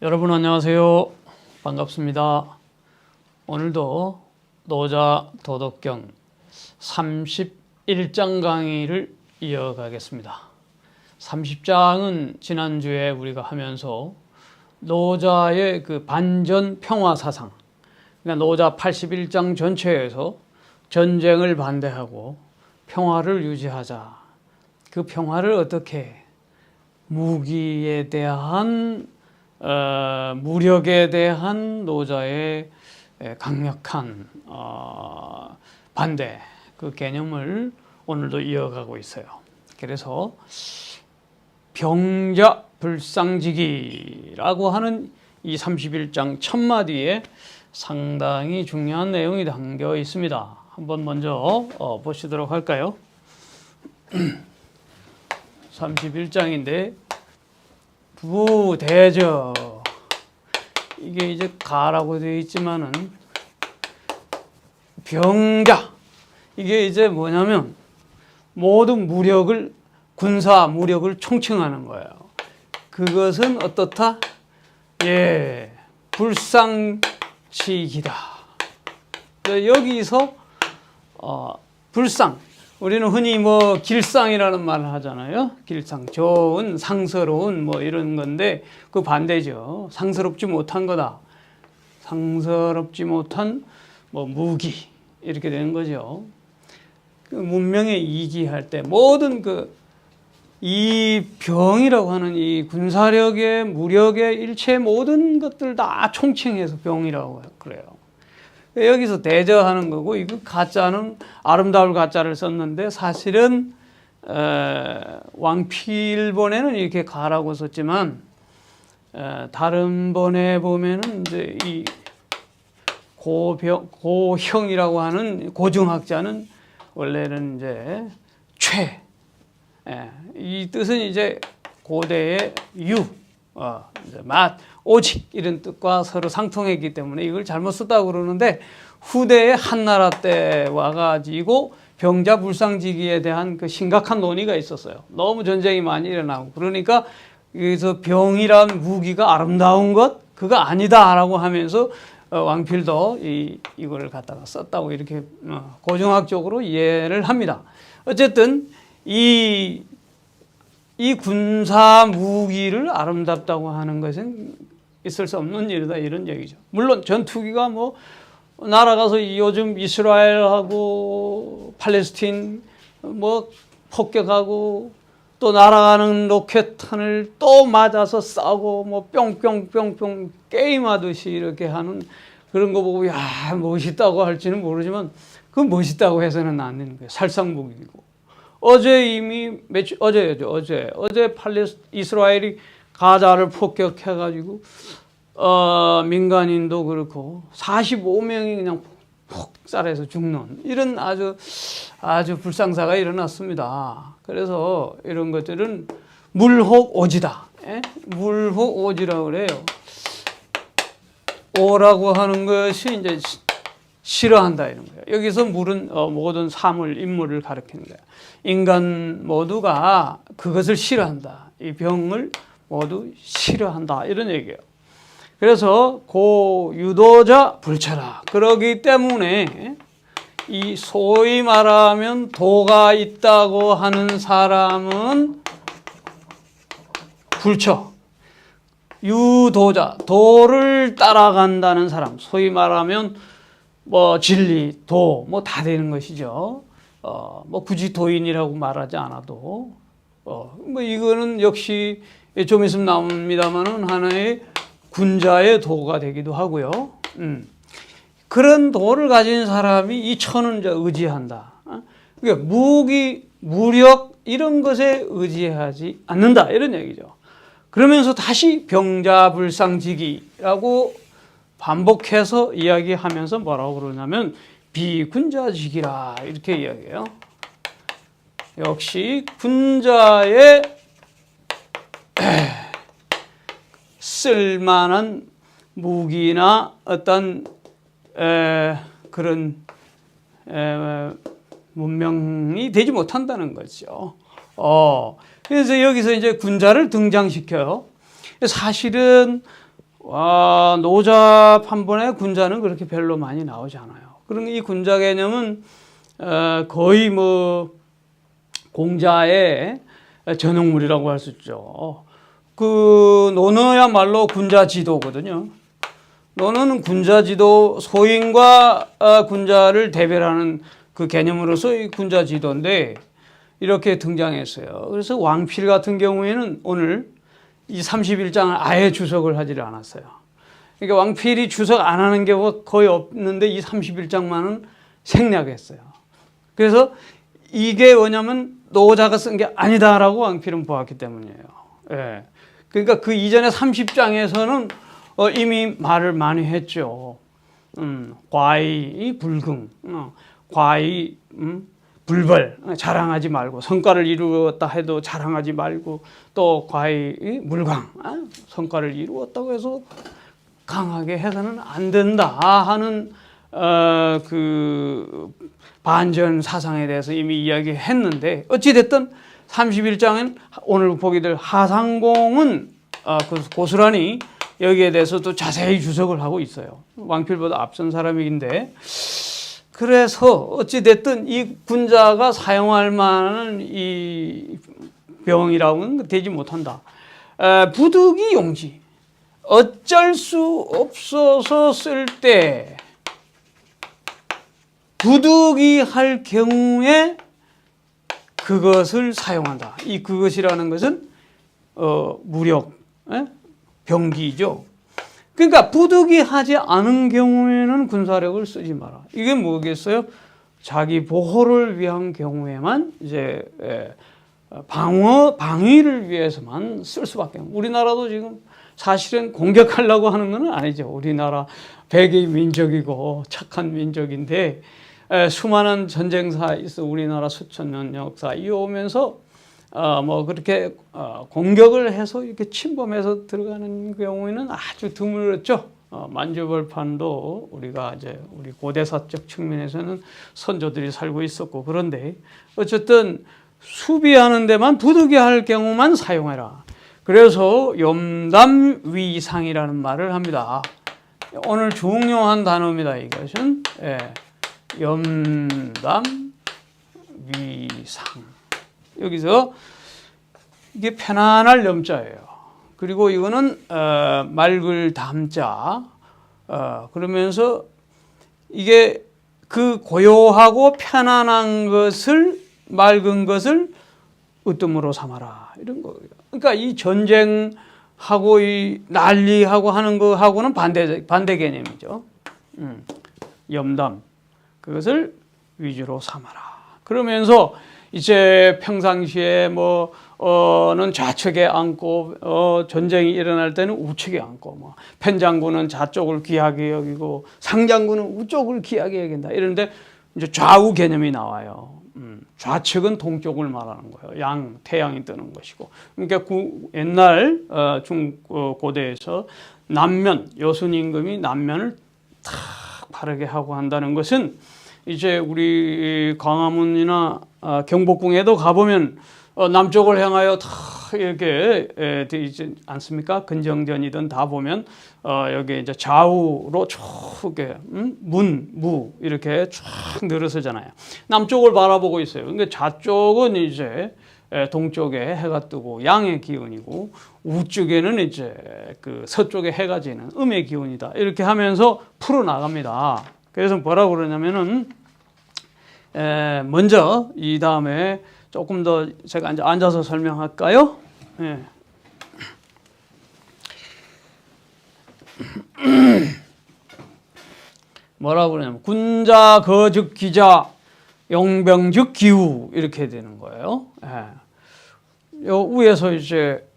여러분 안녕하세요. 반갑습니다. 오늘도 노자 도덕경 31장 강의를 이어가겠습니다. 30장은 지난주에 우리가 하면서 노자의 그 반전 평화 사상, 그러니까 노자 81장 전체에서 전쟁을 반대하고 평화를 유지하자. 그 평화를 어떻게 무기에 대한 무력에 대한 노자의 강력한 반대, 그 개념을 오늘도 이어가고 있어요. 그래서 병자불상지기라고 하는 이 31장 첫마디에 상당히 중요한 내용이 담겨 있습니다. 한번 먼저 보시도록 할까요? 31장인데 부대저, 이게 이제 가라고 되어 있지만은 병자, 이게 이제 뭐냐면 모든 무력을, 군사 무력을 총칭하는 거예요. 그것은 어떻다? 불상치기다. 여기서 불상, 우리는 흔히 길상이라는 말을 하잖아요. 길상, 좋은, 상스러운 이런 건데 그 반대죠. 상스럽지 못한 거다. 상스럽지 못한 무기, 이렇게 되는 거죠. 그 문명의 이기할 때 모든 이 병이라고 하는 이 군사력의, 무력의 일체 모든 것들 다 총칭해서 병이라고 그래요. 여기서 대저하는 거고, 이거 가짜는 아름다울 가짜를 썼는데 사실은 왕필본에는 이렇게 가라고 썼지만 다른 본에 보면은 이제 이 고형이라고 하는 고증학자는 원래는 이제 이 뜻은 이제 고대의 이제 맛, 오직 이런 뜻과 서로 상통했기 때문에 이걸 잘못 썼다고 그러는데, 후대의 한나라 때 와가지고 병자불상지기에 대한 그 심각한 논의가 있었어요. 너무 전쟁이 많이 일어나고 그러니까 여기서 병이란 무기가 아름다운 것, 그거 아니다라고 하면서 왕필도 이거를 갖다가 썼다고 이렇게 고증학적으로 이해를 합니다. 어쨌든 이 군사 무기를 아름답다고 하는 것은 있을 수 없는 일이다, 이런 얘기죠. 물론 전투기가 날아가서 요즘 이스라엘하고 팔레스틴 폭격하고 또 날아가는 로켓탄을 또 맞아서 싸고 뿅뿅뿅뿅 게임하듯이 이렇게 하는 그런 거 보고 야, 멋있다고 할지는 모르지만 그 멋있다고 해서는 안 되는 거예요. 살상무기고. 어제 이스라엘이 가자를 폭격해가지고 민간인도 그렇고 45명이 그냥 폭살해서 죽는 이런 아주 불상사가 일어났습니다. 그래서 이런 것들은 물혹오지다. 물혹오지라고 그래요. 오라고 하는 것이 이제 싫어한다, 이런 거예요. 여기서 물은 모든 사물, 인물을 가리키는 거예요. 인간 모두가 그것을 싫어한다. 이 병을 모두 싫어한다, 이런 얘기예요. 그래서 유도자 불철하. 그러기 때문에 이 소위 말하면 도가 있다고 하는 사람은 불처. 유도자, 도를 따라간다는 사람, 소위 말하면 진리, 도, 다 되는 것이죠. 굳이 도인이라고 말하지 않아도, 이거는 역시 좀 있으면 나옵니다만은 하나의 군자의 도가 되기도 하고요. 그런 도를 가진 사람이 이 천은 의지한다. 그러니까 무기, 무력, 이런 것에 의지하지 않는다, 이런 얘기죠. 그러면서 다시 병자불상지기라고 반복해서 이야기하면서 뭐라고 그러냐면 비군자지기라, 이렇게 이야기해요. 역시 군자의 쓸만한 무기나 어떤 그런 문명이 되지 못한다는 거죠. 그래서 여기서 이제 군자를 등장시켜요. 사실은 노잡 한 번에 군자는 그렇게 별로 많이 나오지 않아요. 그러니까 이 군자 개념은 거의 뭐 공자의 전형물이라고 할 수 있죠. 그 논어야말로 군자 지도거든요. 논어는 군자 지도, 소인과 군자를 대별하는 그 개념으로서 이 군자 지도인데 이렇게 등장했어요. 그래서 왕필 같은 경우에는 오늘 이 31장을 아예 주석을 하지를 않았어요. 그러니까 왕필이 주석 안 하는 경우가 거의 없는데 이 31장만은 생략했어요. 그래서 이게 뭐냐면 노자가 쓴 게 아니다라고 왕필은 보았기 때문이에요. 예. 그러니까 그 이전에 30장에서는 이미 말을 많이 했죠. 과의 불긍, 과의 불벌, 자랑하지 말고, 성과를 이루었다 해도 자랑하지 말고, 또 과의 물강, 성과를 이루었다고 해서 강하게 해서는 안 된다 하는 그 반전 사상에 대해서 이미 이야기했는데, 어찌됐든 31장은 오늘 보게 될 하상공은 고스란히 여기에 대해서도 자세히 주석을 하고 있어요. 왕필보다 앞선 사람인데, 그래서 어찌됐든 이 군자가 사용할 만한 이 병이라고는 되지 못한다. 부득이 용지, 어쩔 수 없어서 쓸 때 부득이 할 경우에 그것을 사용한다. 이 그것이라는 것은 무력, 병기죠. 그러니까 부득이 하지 않은 경우에는 군사력을 쓰지 마라. 이게 뭐겠어요? 자기 보호를 위한 경우에만 이제 방위를 위해서만 쓸 수밖에 없어요. 우리나라도 지금 사실은 공격하려고 하는 건 아니죠. 우리나라 백의 민족이고 착한 민족인데 수많은 전쟁사 있어 우리나라 수천 년 역사 이어오면서 뭐 그렇게 공격을 해서 이렇게 침범해서 들어가는 경우에는 아주 드물었죠. 만주벌판도 우리가 이제 우리 고대사적 측면에서는 선조들이 살고 있었고, 그런데 어쨌든 수비하는 데만 부득이 할 경우만 사용해라. 그래서 염담위상이라는 말을 합니다. 오늘 중요한 단어입니다. 이것은 염담위상. 여기서 이게 편안할 염자예요. 그리고 이거는 맑을 담자. 그러면서 이게 그 고요하고 편안한 것을, 맑은 것을 으뜸으로 삼아라, 이런 거예요. 그러니까 이 전쟁하고 이 난리하고 하는 거하고는 반대 개념이죠. 염담, 그것을 위주로 삼아라. 그러면서 이제 평상시에 는 좌측에 앉고 전쟁이 일어날 때는 우측에 앉고, 뭐 편장군은 좌쪽을 귀하게 여기고 상장군은 우쪽을 귀하게 여긴다. 이런데 이제 좌우 개념이 나와요. 좌측은 동쪽을 말하는 거예요. 태양이 뜨는 것이고. 그러니까 옛날 중고대에서 남면, 여순 임금이 남면을 탁 바르게 하고 한다는 것은 이제 우리 광화문이나 경복궁에도 가보면 남쪽을 향하여 다 이렇게 되어 있지 않습니까? 근정전이든 다 보면 여기 이제 좌우로 쭉 이렇게 무 이렇게 쭉 늘어서잖아요. 남쪽을 바라보고 있어요. 그러니까 좌쪽은 이제 동쪽에 해가 뜨고 양의 기운이고, 우쪽에는 이제 그 서쪽에 해가 지는 음의 기운이다. 이렇게 하면서 풀어 나갑니다. 그래서 뭐라고 그러냐면은 먼저 이 다음에 조금 더 제가 앉아서 설명할까요? 네. 뭐라고 그러냐면 군자, 거즉, 기자, 용병즉, 기우 이렇게 되는 거예요. 요 위에서 이제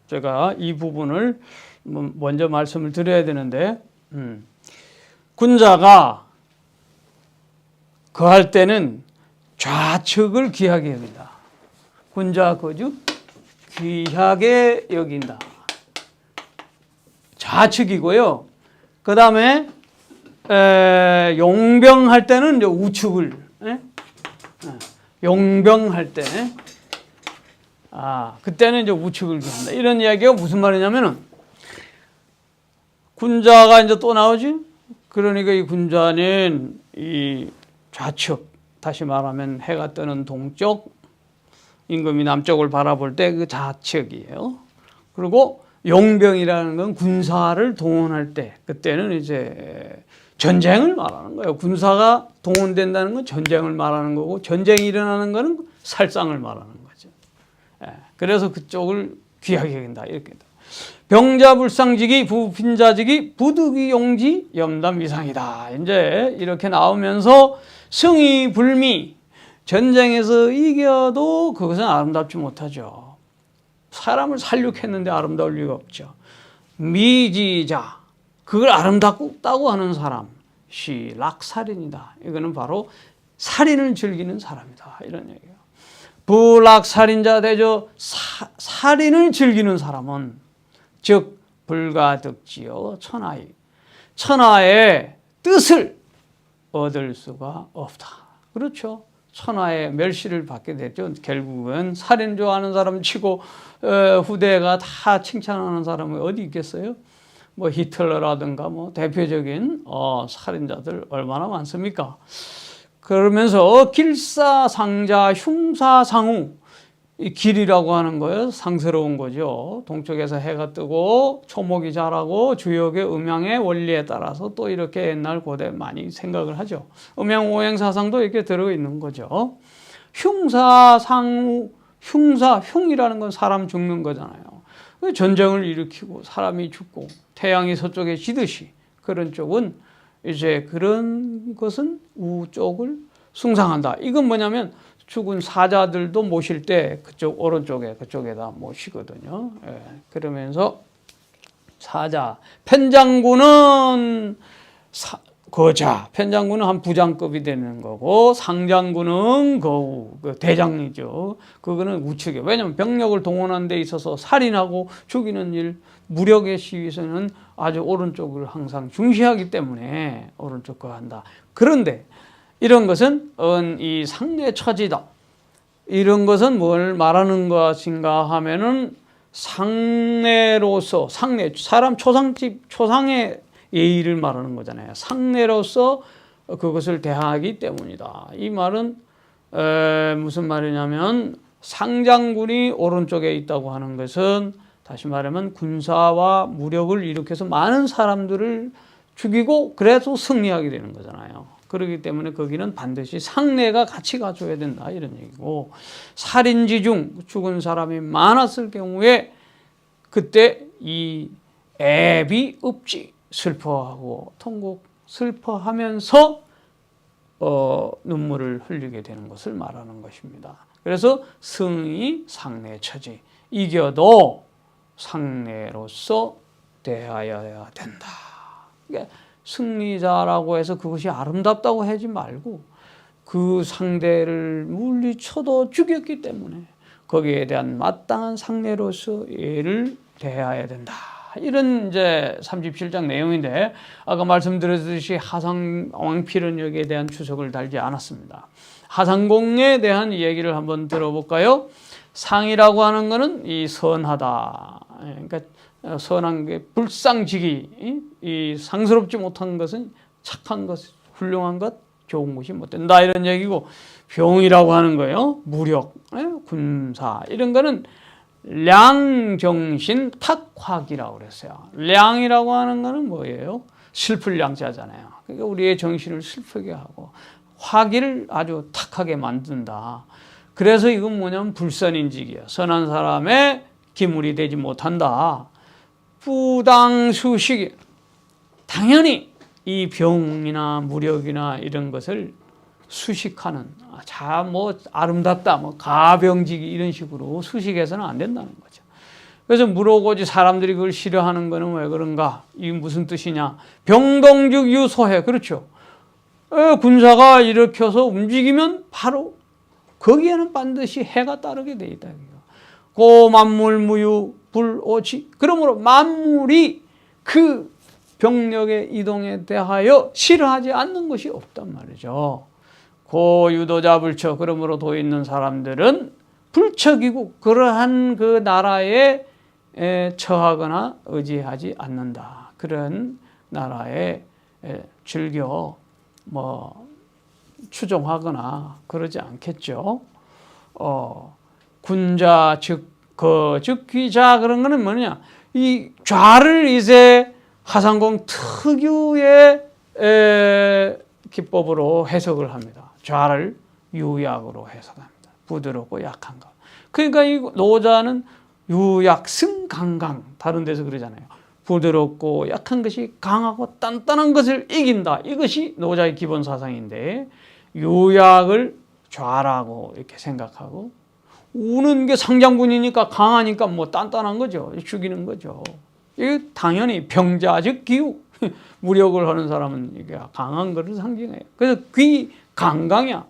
제가 이 부분을 먼저 말씀을 드려야 되는데, 군자가 거할 때는 좌측을 귀하게 여긴다. 군자 거주 귀하게 여긴다. 좌측이고요. 그 다음에 용병할 때는 이제 우측을, 용병할 때, 그때는 이제 우측을 귀한다. 이런 이야기가 무슨 말이냐면은 군자가 이제 또 나오지. 그러니까 이 군자는 이 좌측, 다시 말하면 해가 뜨는 동쪽, 임금이 남쪽을 바라볼 때 그 좌측이에요. 그리고 용병이라는 건 군사를 동원할 때, 그때는 이제 전쟁을 말하는 거예요. 군사가 동원된다는 건 전쟁을 말하는 거고, 전쟁이 일어나는 거는 살상을 말하는 거죠. 그래서 그쪽을 귀하게 여긴다. 이렇게. 병자불상직이 부빈자직이 부득이용지 염담위상이다. 이제 이렇게 나오면서 승의불미, 전쟁에서 이겨도 그것은 아름답지 못하죠. 사람을 살육했는데 아름다울 리가 없죠. 미지자, 그걸 아름답다고 하는 사람, 시 락살인이다. 이거는 바로 살인을 즐기는 사람이다. 이런 얘기예요. 불락살인자 대저 살인을 즐기는 사람은 즉 불가득지요 천하의, 천하의 뜻을 얻을 수가 없다. 그렇죠. 천하의 멸시를 받게 됐죠. 결국은 살인 좋아하는 사람 치고 후대가 다 칭찬하는 사람이 어디 있겠어요? 뭐 히틀러라든가 뭐 대표적인 살인자들 얼마나 많습니까? 그러면서 길사상자 흉사상우, 이 길이라고 하는 거예요. 상스러운 거죠. 동쪽에서 해가 뜨고 초목이 자라고 주역의 음양의 원리에 따라서 또 이렇게 옛날 고대 많이 생각을 하죠. 음양 오행사상도 이렇게 들어있는 거죠. 흉사상우, 흉이라는 건 사람 죽는 거잖아요. 전쟁을 일으키고 사람이 죽고 태양이 서쪽에 지듯이 그런 쪽은 이제 그런 것은 우 쪽을 숭상한다. 이건 뭐냐면 죽은 사자들도 모실 때 그쪽 오른쪽에 그쪽에다 모시거든요. 그러면서 사자, 편장군은 거자, 편장군은 한 부장급이 되는 거고 상장군은 거우, 그 대장이죠. 그거는 우측이에요. 왜냐하면 병력을 동원하는 데 있어서 살인하고 죽이는 일, 무력의 시위에서는 아주 오른쪽을 항상 중시하기 때문에 오른쪽 거 한다. 그런데 이런 것은 이 상내 처지다. 이런 것은 뭘 말하는 것인가 하면은 상내로서, 상내, 사람 초상의 예의를 말하는 거잖아요. 상내로서 그것을 대하기 때문이다. 이 말은 무슨 말이냐면 상장군이 오른쪽에 있다고 하는 것은 다시 말하면 군사와 무력을 일으켜서 많은 사람들을 죽이고 그래서 승리하게 되는 거잖아요. 그렇기 때문에 거기는 반드시 상내가 같이 가줘야 된다 이런 얘기고, 살인지 중 죽은 사람이 많았을 경우에 그때 이 애비 없지 슬퍼하고 통곡 슬퍼하면서 눈물을 흘리게 되는 것을 말하는 것입니다. 그래서 승이 상내 처지, 이겨도 상내로서 대하여야 된다. 그러니까 승리자라고 해서 그것이 아름답다고 하지 말고 그 상대를 물리쳐도 죽였기 때문에 거기에 대한 마땅한 상례로서 예를 대해야 된다. 이런 이제 37장 내용인데 아까 말씀드렸듯이 하상 왕필은 여기에 대한 추석을 달지 않았습니다. 하상공에 대한 얘기를 한번 들어볼까요? 상이라고 하는 것은 이 선하다. 그러니까 선한 게 불상직이, 이 상스럽지 못한 것은 착한 것, 훌륭한 것, 좋은 것이 못 된다 이런 얘기고, 병이라고 하는 거예요. 무력, 군사 이런 거는 량정신 탁화기라고 그랬어요. 량이라고 하는 거는 뭐예요? 슬플 량자잖아요. 그러니까 우리의 정신을 슬프게 하고 화기를 아주 탁하게 만든다. 그래서 이건 뭐냐면 불선인직이야. 선한 사람의 기물이 되지 못한다. 부당수식이, 당연히 이 병이나 무력이나 이런 것을 수식하는, 뭐 아름답다, 뭐 가병지기 이런 식으로 수식해서는 안 된다는 거죠. 그래서 물어보지 사람들이 그걸 싫어하는 거는 왜 그런가? 이게 무슨 뜻이냐? 병동즉 유소해. 그렇죠. 군사가 일으켜서 움직이면 바로 거기에는 반드시 해가 따르게 돼 있다. 고 만물무유 불오치. 그러므로 만물이 그 병력의 이동에 대하여 싫어하지 않는 것이 없단 말이죠. 고유도자 불처. 그러므로 도 있는 사람들은 불척이고 그러한 그 나라에 처하거나 의지하지 않는다. 그런 나라에 즐겨 뭐 추종하거나 그러지 않겠죠. 군자 즉 귀자 그런 거는 뭐냐? 이 좌를 이제 하상공 특유의 기법으로 해석을 합니다. 좌를 유약으로 해석합니다. 부드럽고 약한 거. 그러니까 이 노자는 유약승 강강, 다른 데서 그러잖아요. 부드럽고 약한 것이 강하고 단단한 것을 이긴다. 이것이 노자의 기본 사상인데, 유약을 좌라고 이렇게 생각하고, 우는 게 상장군이니까 강하니까 뭐 단단한 거죠. 죽이는 거죠. 이게 당연히 병자즉 기우. 무력을 하는 사람은 이게 강한 것을 상징해요. 그래서 귀 강강이야.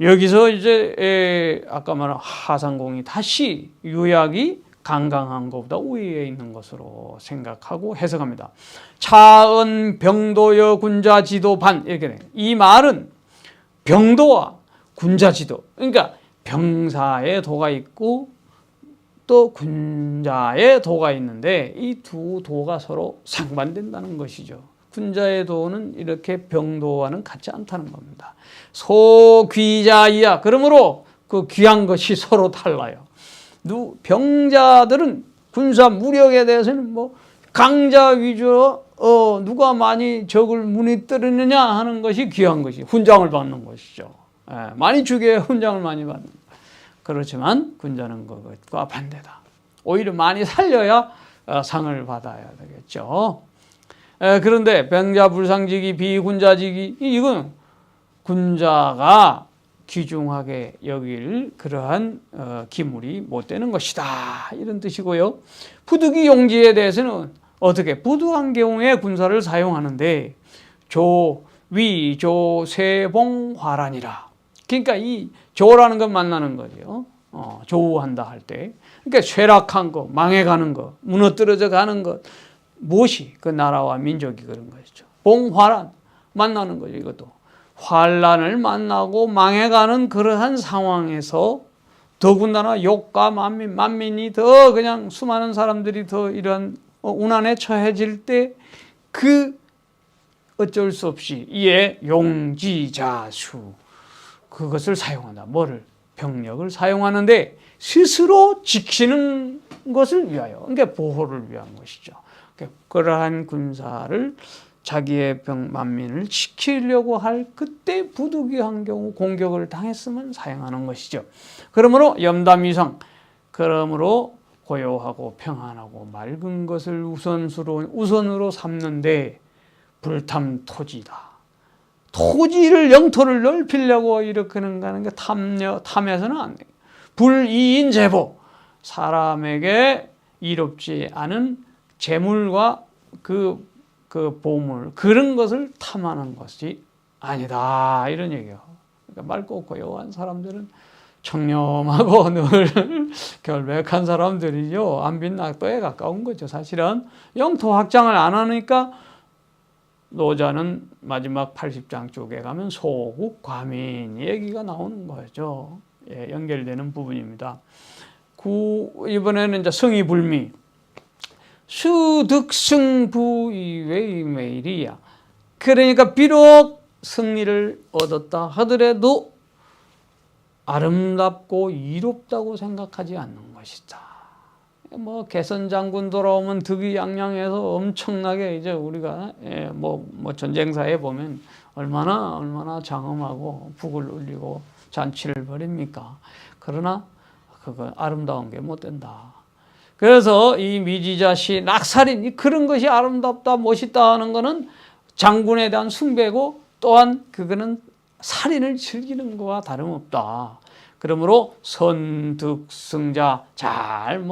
여기서 이제 아까 말한 하상공이 다시 유약이 강강한 것보다 우위에 있는 것으로 생각하고 해석합니다. 차은 병도여 군자지도 반 이렇게 돼요. 이 말은 병도와 군자지도, 그러니까 병사의 도가 있고 또 군자의 도가 있는데 이 두 도가 서로 상반된다는 것이죠. 군자의 도는 이렇게 병도와는 같지 않다는 겁니다. 소귀자이야. 그러므로 그 귀한 것이 서로 달라요. 병자들은 군사 무력에 대해서는 뭐 강자 위주로 누가 많이 적을 무너뜨리느냐 하는 것이 귀한 것이 훈장을 받는 것이죠. 많이 죽여야 훈장을 많이 받는 것. 그렇지만 군자는 그것과 반대다. 오히려 많이 살려야 상을 받아야 되겠죠. 그런데 병자불상직이 비군자직이 이건 군자가 귀중하게 여길 그러한 기물이 못 되는 것이다. 이런 뜻이고요. 부득이 용지에 대해서는 어떻게 부득한 경우에 군사를 사용하는데 조위 조세봉화란이라. 그러니까 이 조라는 건 만나는 거죠. 조우한다 할 때. 그러니까 쇠락한 거, 망해가는 거, 무너뜨려져 가는 것. 무엇이 그 나라와 민족이 그런 것이죠. 봉화란 만나는 거죠. 이것도 환란을 만나고 망해가는 그러한 상황에서 더군다나 욕과 만민이 더 그냥 수많은 사람들이 더 이런 운한에 처해질 때 그 어쩔 수 없이 이에 용지자수 그것을 사용한다. 뭐를? 병력을 사용하는데 스스로 지키는 것을 위하여, 그러니까 보호를 위한 것이죠. 그러한 군사를 자기의 만민을 지키려고 할 그때 부득이한 경우 공격을 당했으면 사용하는 것이죠. 그러므로 염담이상, 그러므로 고요하고 평안하고 맑은 것을 우선으로 삼는데 불탐토지다. 토지를 영토를 넓히려고 이렇게 가는 게 탐해서는 안 돼요. 불이인 제보, 사람에게 이롭지 않은 재물과 그 보물 그런 것을 탐하는 것이 아니다 이런 얘기예요. 그러니까 맑고 고요한 사람들은 청렴하고 늘 결백한 사람들이죠. 안빈낙도에 가까운 거죠. 사실은 영토 확장을 안 하니까 노자는 마지막 80장 쪽에 가면 소국 과민 얘기가 나오는 거죠. 연결되는 부분입니다. 이번에는 이제 성의불미. 수득승부이웨이메이리야. 그러니까 비록 승리를 얻었다 하더라도 아름답고 이롭다고 생각하지 않는 것이다. 뭐 개선 장군 돌아오면 득이양양해서 엄청나게 이제 우리가 뭐 전쟁사에 보면 얼마나 장엄하고 북을 울리고 잔치를 벌입니까? 그러나 그거 아름다운 게 못 된다. 그래서 이 미지자시 낙살인 그런 것이 아름답다 멋있다 하는 거는 장군에 대한 숭배고 또한 그거는 살인을 즐기는 거와 다름없다. 그러므로 선득승자 잘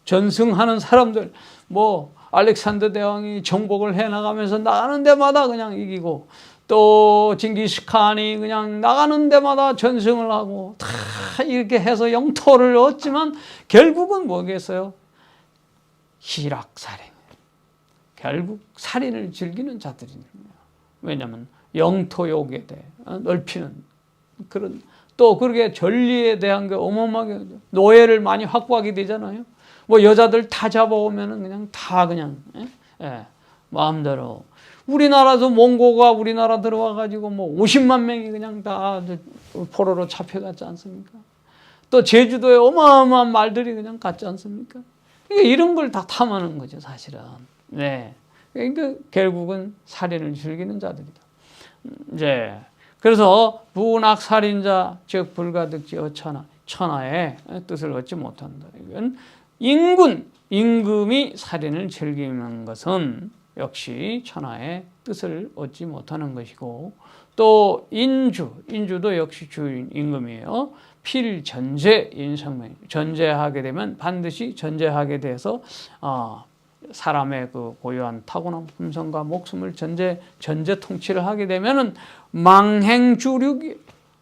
전승하는 사람들 알렉산더 대왕이 정복을 해나가면서 나가는 데마다 그냥 이기고 또 징기스칸이 그냥 나가는 데마다 전승을 하고 다 이렇게 해서 영토를 얻지만 결국은 뭐겠어요? 희락살인. 결국 살인을 즐기는 자들이에요. 왜냐하면 영토욕에 대해 넓히는 그런 또 그렇게 전리에 대한 게 어마어마하게 노예를 많이 확보하게 되잖아요. 여자들 다 잡아오면은 그냥 다 그냥 마음대로. 우리나라도 몽고가 우리나라 들어와가지고 뭐 50만 명이 그냥 다 포로로 잡혀갔지 않습니까? 또 제주도에 어마어마한 말들이 그냥 갔지 않습니까? 그러니까 이런 걸 다 탐하는 거죠, 사실은. 네. 그러니까 결국은 살인을 즐기는 자들이다. 이제 그래서 문학살인자 즉 불가득지 천하의 뜻을 얻지 못한다. 이건 임금이 살인을 즐기는 것은 역시 천하의 뜻을 얻지 못하는 것이고, 또 인주도 역시 주인 임금이에요. 필전제 인성명, 전제하게 되면 반드시 전제하게 돼서 사람의 그 고유한 타고난 품성과 목숨을 전제 통치를 하게 되면은 망행주륙이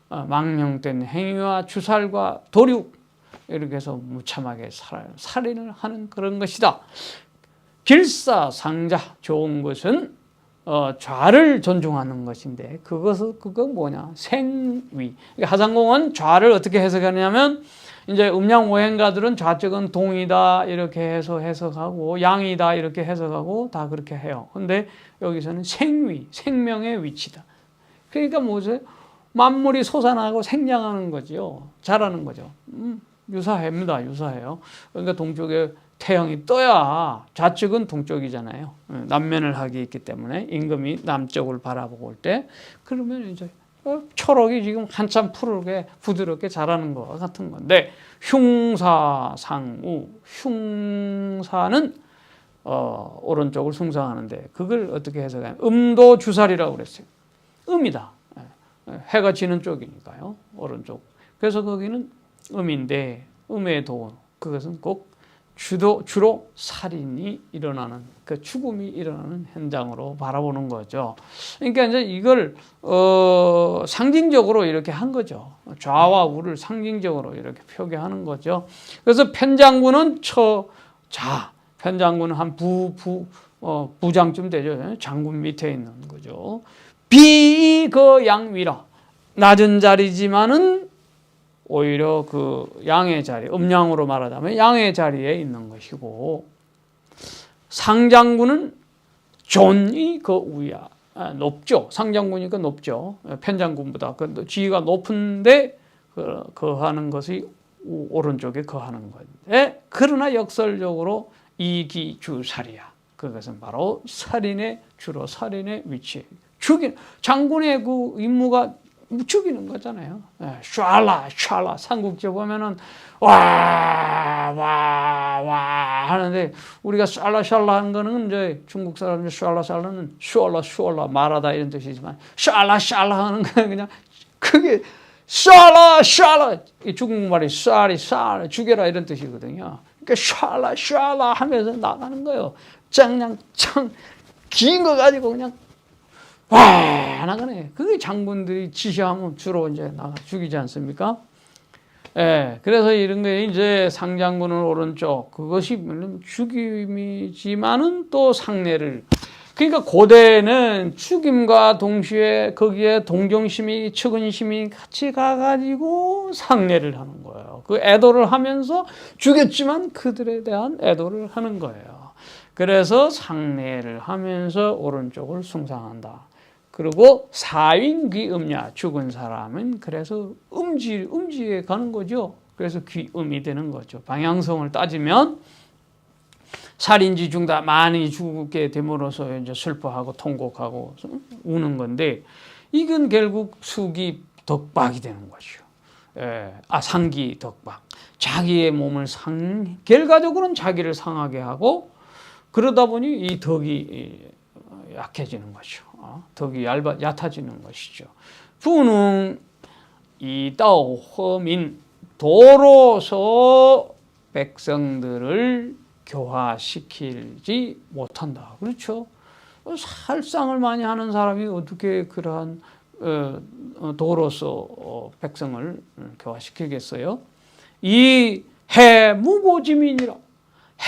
망령된 행위와 주살과 도륙 이렇게 해서 무참하게 살인을 하는 그런 것이다. 길사상자 좋은 것은 좌를 존중하는 것인데 그건 뭐냐? 생위. 하상공은 좌를 어떻게 해석하냐면 이제 음양오행가들은 좌측은 동이다 이렇게 해서 해석하고 양이다 이렇게 해석하고 다 그렇게 해요. 근데 여기서는 생위, 생명의 위치다. 그러니까 뭐죠? 만물이 솟아나고 생장하는 거죠. 자라는 거죠. 유사합니다. 유사해요. 그러니까 동쪽에 태양이 떠야 좌측은 동쪽이잖아요. 남면을 하기 있기 때문에 임금이 남쪽을 바라보고 올 때 그러면 이제 초록이 지금 한참 푸르게 부드럽게 자라는 것 같은 건데, 흉사상우, 흉사는 오른쪽을 숭상하는데 그걸 어떻게 해석하냐면 음도주살이라고 그랬어요. 음이다. 해가 지는 쪽이니까요. 오른쪽. 그래서 거기는 음인데 음의 도, 그것은 꼭 주로 살인이 일어나는, 그 죽음이 일어나는 현장으로 바라보는 거죠. 그러니까 이제 이걸 상징적으로 이렇게 한 거죠. 좌와 우를 상징적으로 이렇게 표기하는 거죠. 그래서 편장군은 편장군은 한 부장쯤 되죠. 장군 밑에 있는 거죠. 비거양위라, 낮은 자리지만은 오히려 그 양의 자리, 음양으로 말하자면 양의 자리에 있는 것이고, 상장군은 존이 그 위야, 높죠. 상장군이니까 높죠. 편장군보다 그 지위가 높은데 거하는 것이 오른쪽에 거하는 건데, 그러나 역설적으로 이기주살이야. 그것은 바로 주로 살인의 위치. 장군의 그 임무가 죽이는 거잖아요. 샬라 삼국지 보면은 와 하는데, 우리가 샬라 하는 거는 이제 중국 사람들 샬라는 슈얼라 말하다 이런 뜻이지만, 샬라 하는 거는 그냥 그게 샬라 이 중국말이 쌀이 죽여라 이런 뜻이거든요. 그러니까 샬라 하면서 나가는 거예요. 그냥 긴 거 가지고 그냥 와 나가네. 그게 장군들이 지시하면 주로 이제 나가 죽이지 않습니까? 예, 그래서 이런 게 이제 상장군은 오른쪽, 그것이 물론 죽임이지만은 또 상례를, 그러니까 고대는 죽임과 동시에 거기에 동정심이, 측은심이 같이 가가지고 상례를 하는 거예요. 그 애도를 하면서 죽였지만 그들에 대한 애도를 하는 거예요. 그래서 상례를 하면서 오른쪽을 숭상한다. 그리고 사윈귀음야, 죽은 사람은 그래서 음지에 가는 거죠. 그래서 귀음이 되는 거죠. 방향성을 따지면 살인지 중다 많이 죽게 됨으로써 이제 슬퍼하고 통곡하고 우는 건데, 이건 결국 수기 덕박이 되는 거죠. 상기 덕박. 자기의 몸을 결과적으로는 자기를 상하게 하고, 그러다 보니 이 덕이 약해지는 거죠. 덕이 얕아지는 것이죠. 부는 이따오 허민, 도로서 백성들을 교화시키지 못한다. 그렇죠? 살상을 많이 하는 사람이 어떻게 그러한 도로서 백성을 교화시키겠어요? 이 해무고지민이라,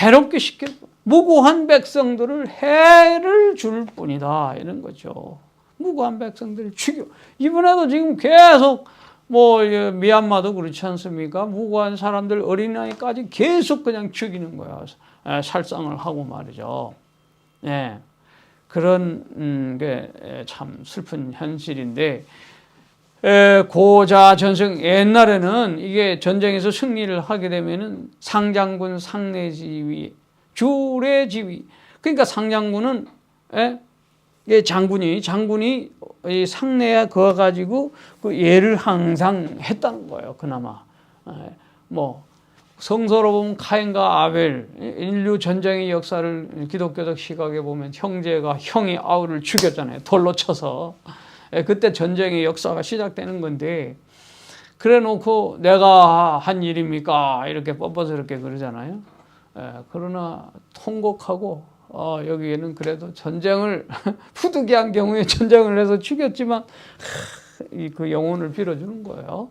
해롭게 시킬 뿐, 무고한 백성들을 해를 줄 뿐이다 이런 거죠. 무고한 백성들을 죽여. 이번에도 지금 계속 미얀마도 그렇지 않습니까? 무고한 사람들, 어린아이까지 계속 그냥 죽이는 거야. 살상을 하고 말이죠. 네. 그런 게 참 슬픈 현실인데, 고자 전승 옛날에는 이게 전쟁에서 승리를 하게 되면은 상장군 상내지위 주례지위, 그러니까 상장군은 장군이 이 상내에 그어 가지고 그 예를 항상 했다는 거예요. 그나마 뭐 성서로 보면 카인과 아벨, 인류 전쟁의 역사를 기독교적 시각에 보면 형제가 형이 아우를 죽였잖아요. 돌로 쳐서. 그때 전쟁의 역사가 시작되는 건데, 그래 놓고 내가 한 일입니까? 이렇게 뻔뻔스럽게 그러잖아요. 그러나 통곡하고, 여기에는 그래도 전쟁을, 부득이한 경우에 전쟁을 해서 죽였지만, 그 영혼을 빌어주는 거예요.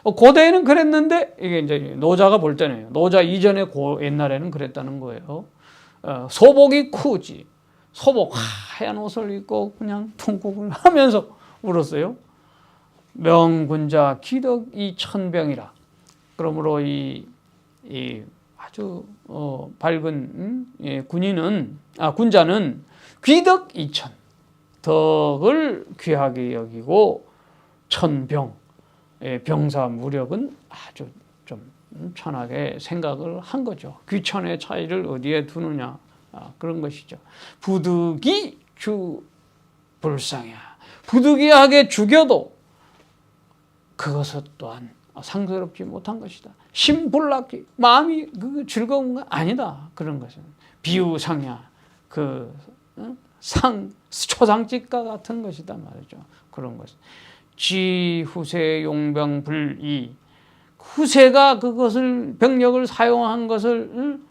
고대에는 그랬는데, 이게 이제 노자가 볼 때네요. 노자 이전에 옛날에는 그랬다는 거예요. 소복이 쿠지. 소복, 하얀 옷을 입고 그냥 통곡을 하면서 울었어요. 명군자 기덕이 천병이라. 그러므로 이 아주 밝은 군자는 귀덕 이천, 덕을 귀하게 여기고 천병, 병사 무력은 아주 좀 천하게 생각을 한 거죠. 귀천의 차이를 어디에 두느냐, 그런 것이죠. 부득이 주 불상이야. 부득이하게 죽여도 그것은 또한 상스럽지 못한 것이다. 심불락기, 마음이 그 즐거운 건 아니다. 그런 것은 비우상야, 초상집과 같은 것이다 말이죠. 그런 것. 지후세 용병 불이, 후세가 그것을 병력을 사용한 것을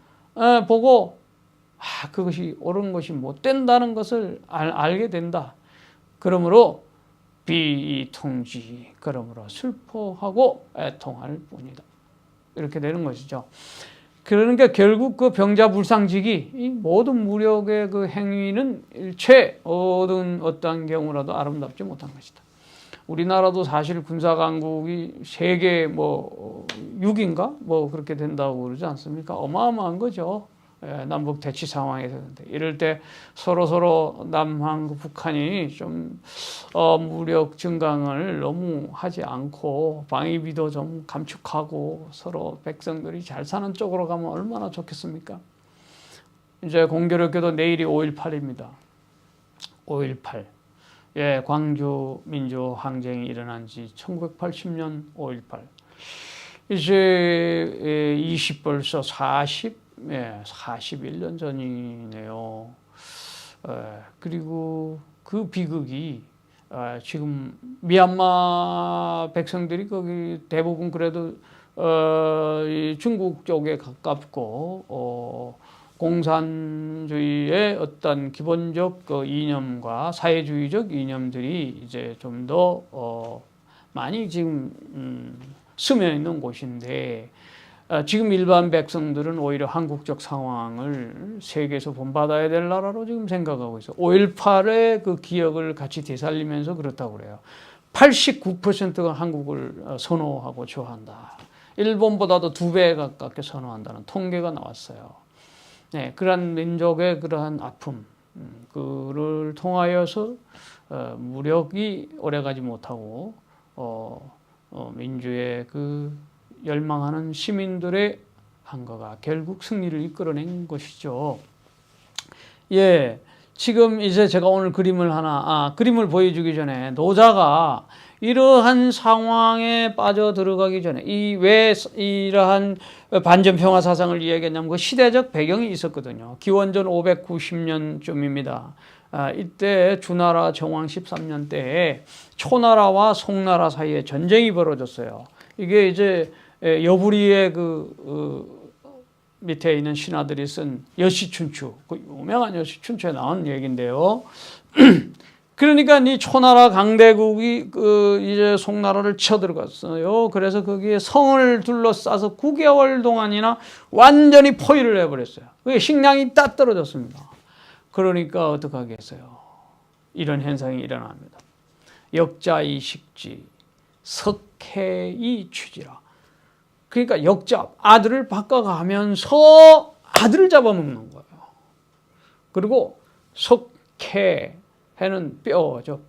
보고 그것이 옳은 것이 못 된다는 것을 알게 된다. 그러므로 비통지, 그러므로 슬퍼하고 애통할 뿐이다. 이렇게 되는 것이죠. 그러니까 결국 그 병자불상직이 이 모든 무력의 그 행위는 일체 어떠한 경우라도 아름답지 못한 것이다. 우리나라도 사실 군사강국이 세계 6인가 그렇게 된다고 그러지 않습니까? 어마어마한 거죠. 남북 대치 상황에서. 이럴 때 서로 남한, 북한이 좀 무력 증강을 너무 하지 않고 방위비도 좀 감축하고 서로 백성들이 잘 사는 쪽으로 가면 얼마나 좋겠습니까? 이제 공교롭게도 내일이 5.18입니다. 5.18. 광주 민주항쟁이 일어난 지 1980년 5.18. 이제 벌써 41년 전이네요. 그리고 그 비극이 지금 미얀마 백성들이 거기 대부분 그래도 중국 쪽에 가깝고 공산주의의 어떤 기본적 그 이념과 사회주의적 이념들이 이제 좀 더 많이 지금 스며 있는 곳인데, 지금 일반 백성들은 오히려 한국적 상황을 세계에서 본받아야 될 나라로 지금 생각하고 있어요. 5.18의 그 기억을 같이 되살리면서 그렇다고 그래요. 89%가 한국을 선호하고 좋아한다. 일본보다도 2배 가깝게 선호한다는 통계가 나왔어요. 네, 그러한 민족의 그러한 아픔, 그를 통하여서 무력이 오래가지 못하고 민주의 그 열망하는 시민들의 한거가 결국 승리를 이끌어낸 것이죠. 지금 이제 제가 오늘 그림을 보여주기 전에 노자가 이러한 상황에 빠져 들어가기 전에 왜 이러한 반전평화 사상을 이야기했냐면 그 시대적 배경이 있었거든요. 기원전 590년쯤입니다. 이때 주나라 정왕 13년 때에 초나라와 송나라 사이에 전쟁이 벌어졌어요. 이게 이제 여부리의 밑에 있는 신하들이 쓴 여시춘추, 그 유명한 여시춘추에 나온 얘기인데요. 그러니까 이 초나라 강대국이 이제 송나라를 쳐들어갔어요. 그래서 거기에 성을 둘러싸서 9개월 동안이나 완전히 포위를 해버렸어요. 그게 식량이 딱 떨어졌습니다. 그러니까 어떻게 하겠어요? 이런 현상이 일어납니다. 역자이 식지, 석해이 취지라. 그러니까 역자, 아들을 바꿔가면서 아들을 잡아먹는 거예요. 그리고 해는 뼈죠.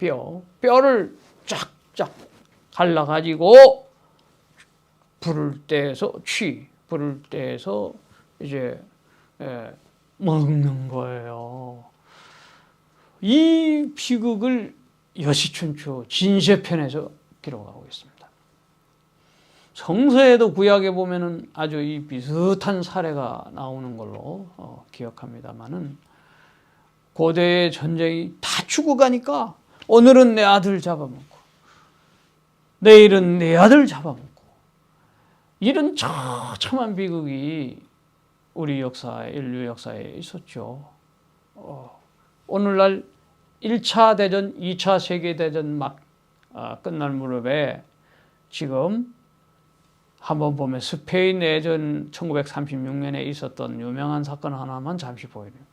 뼈를 쫙쫙 갈라가지고 불을 떼서 불을 떼서 이제 먹는 거예요. 이 비극을 여시춘추 진세편에서 기록하고 있습니다. 성서에도 구약에 보면은 아주 이 비슷한 사례가 나오는 걸로 기억합니다만은 고대의 전쟁이 다 죽어가니까 오늘은 내 아들 잡아먹고 내일은 내 아들 잡아먹고 이런 처참한 비극이 우리 인류 역사에 있었죠. 오늘날 1차 대전, 2차 세계대전 막 끝날 무렵에 지금 한번 보면 스페인 내전 1936년에 있었던 유명한 사건 하나만 잠시 보여드립니다.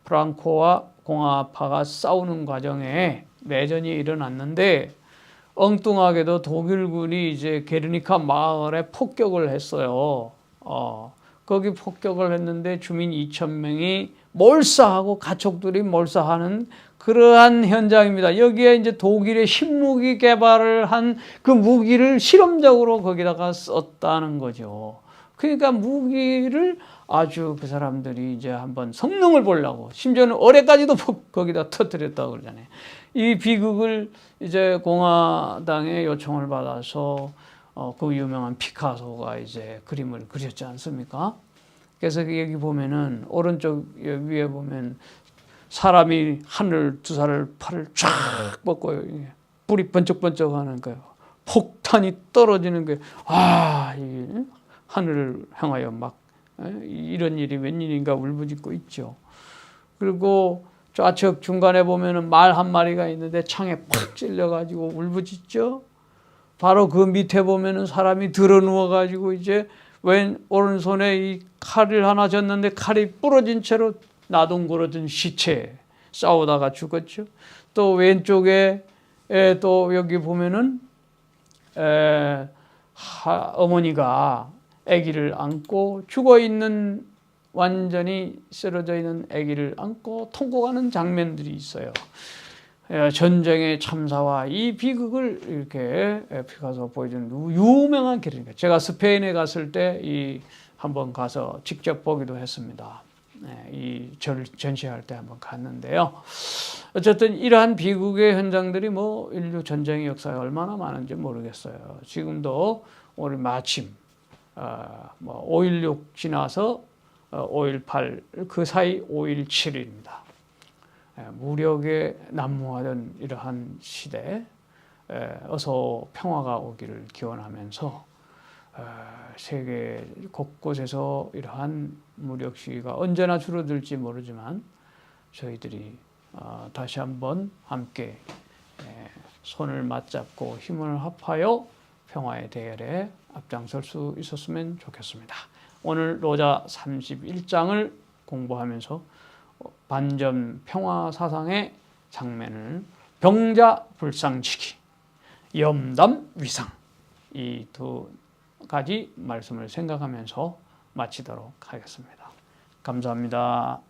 프랑코와 공화파가 싸우는 과정에 내전이 일어났는데 엉뚱하게도 독일군이 이제 게르니카 마을에 폭격을 했어요. 거기 폭격을 했는데 주민 2,000명이 몰사하고 가족들이 몰사하는 그러한 현장입니다. 여기에 이제 독일의 신무기 개발을 한 그 무기를 실험적으로 거기다가 썼다는 거죠. 그러니까 무기를 아주 그 사람들이 이제 한번 성능을 보려고 심지어는 어뢰까지도 거기다 터뜨렸다고 그러잖아요. 이 비극을 이제 공화당의 요청을 받아서 그 유명한 피카소가 이제 그림을 그렸지 않습니까? 그래서 여기 보면은 오른쪽 위에 보면 사람이 하늘 두 살을 팔을 쫙 뻗고 불이 번쩍번쩍하는 거예요. 폭탄이 떨어지는 거예요. 이 하늘을 향하여 막 이런 일이 웬일인가 울부짖고 있죠. 그리고 좌측 중간에 보면은 말 한 마리가 있는데 창에 팍 찔려가지고 울부짖죠. 바로 그 밑에 보면은 사람이 들어 누워가지고 이제 오른손에 이 칼을 하나 졌는데 칼이 부러진 채로 나동거려진 시체 싸우다가 죽었죠. 또 왼쪽에 또 여기 보면은 어머니가 아기를 안고 죽어있는 완전히 쓰러져 있는 아기를 안고 통곡하는 장면들이 있어요. 전쟁의 참사와 이 비극을 이렇게 피카소 보여주는 유명한 그림입니다. 제가 스페인에 갔을 때 한번 가서 직접 보기도 했습니다. 이 전시할 때 한번 갔는데요. 어쨌든 이러한 비극의 현장들이 뭐 인류 전쟁의 역사에 얼마나 많은지 모르겠어요. 지금도 오늘 마침 5.16 지나서 5.18 그 사이 5.17입니다. 무력에 난무하던 이러한 시대에 어서 평화가 오기를 기원하면서 세계 곳곳에서 이러한 무력 시위가 언제나 줄어들지 모르지만 저희들이 다시 한번 함께 손을 맞잡고 힘을 합하여 평화의 대열에 앞장설 수 있었으면 좋겠습니다. 오늘 로자 31장을 공부하면서 반전 평화 사상의 장면을 병자불상치기, 염담위상 이 두 가지 말씀을 생각하면서 마치도록 하겠습니다. 감사합니다.